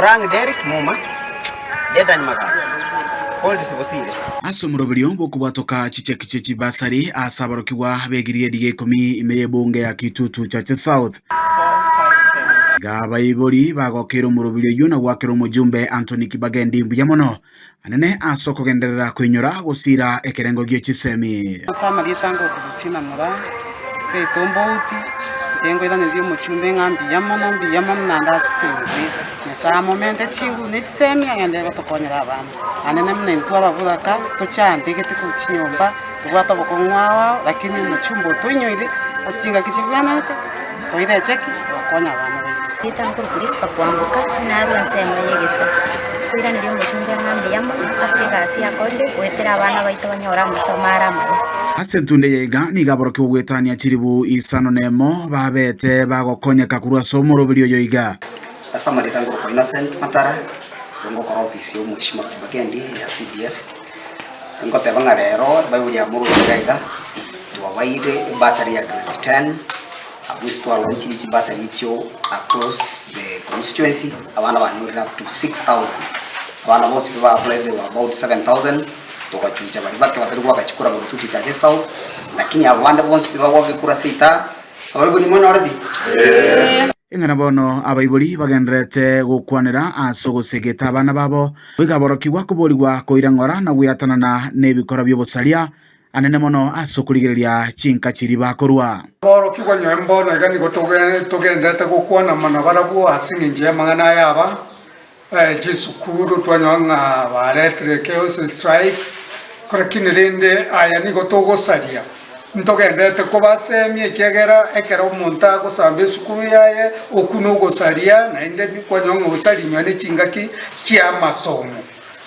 Rang Derek Muma, Dedan Magari. All this was here. Asomurobelio bokubwatoka chichekichechi bursary asabarokiwa begirie dige 10 imeye bunge ya Kitutu Chache South. Gabaibori bagokero murobelio yuna gwakero mujumbe Anthony Kibagendi mbuyamono anene asoko genderera kwinyora gusira ekerengo gyecisemi. Sama litango kusina mura se tombouti tengo ida ndio muchumbe ngambi yamana nanda sirwe nesa momente chingu nitsemi angende tokonyera abana anene mne ntwa babulaka tochande gete ku chinyomba tubata bokongwawa lakini muchumbo tonyoire asinga kichibyanate toide cheki bakonya abana Litango polisi pakwambuka na rusema yegesa kuira ndio muchumbe ngambi yamana asiga asia konde wetera abana baito banyora musomara mara Asentunde yega ni gaboroke gwetania chiribu isano nemo babete bagokonyeka kurwa somorobelio yoiga Asama litango kwa Innocent Matara ngo kwa ofisi yo Mheshimiwa Kibagendi ya CDF ngo tebanga rero bayo ya muru gaiga tuwaide bursary ya grade 10 abustwa launch bursary cho across the constituency abana banyurira up to 6,000 abana bose biba applied about 7,000 tukachucha bali bake batari wakachukura mu Kitutu Chache South lakini abandi bonse biba wakekura sita abali ni mwana oradi ingana bono abaibori bagendrete gukwanira asogosegeta abana babo bigaborokirwa kuborirwa koirangora na guyatanana nebikora byobusaria anene mono asokurigereria chinka chiri bakorwa borokirwa nyembo na gani gotogendete gukwana mana barabu asinginje mangana yaba jisukuru twanyanga baretre chaos strikes kora kinirinde aya ni gotogosaria ntogendete ko basemye ekegera ekera omonta gosambe sukuru yaye okuno gosaria na inde bikwanyonga gosari nyane chingaki chia masomo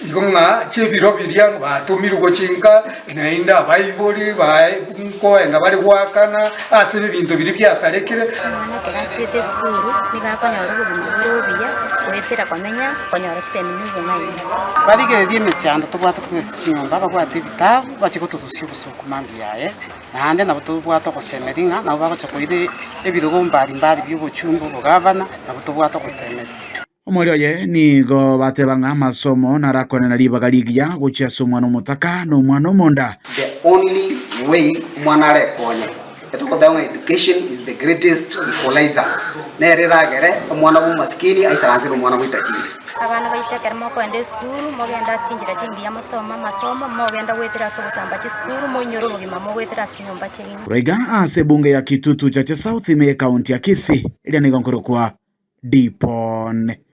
igonga chebiro biria batumirwa chinga na inda baiboli bai ko enda bari gwakana asebe bintu biri byasarekire mwana kera skuru nigakonyora ubumurubia wetera kwamenya konyora semini bungayi barige byemechando tubwata kwesinyomba babwate bitabu bachikoturusi busuku mambi yaye nande nabo tubwata kusemeringa nabo bagochakoide ebirogo mbali by'ubuchumbu bugavana nabo tubwata kusemeringa Omorioye nigo batebanga masomo narakona libagaligia guchia somwana mutaka no mwana omonda. The only way mwana rekonya etuko education is the greatest equalizer nerera gere mwana maskini aisaranzira mwana witajiri abana baitekera mo kwende skuru mo genda chinjira chingi ya masomo mo genda wetera so kusamba chi skuru mo nyoro bugima mo wetera sinyomba chingi Roiga ase bunge ya Kitutu Chache South ime county ya Kisii ile nigonkoro kwa Dipon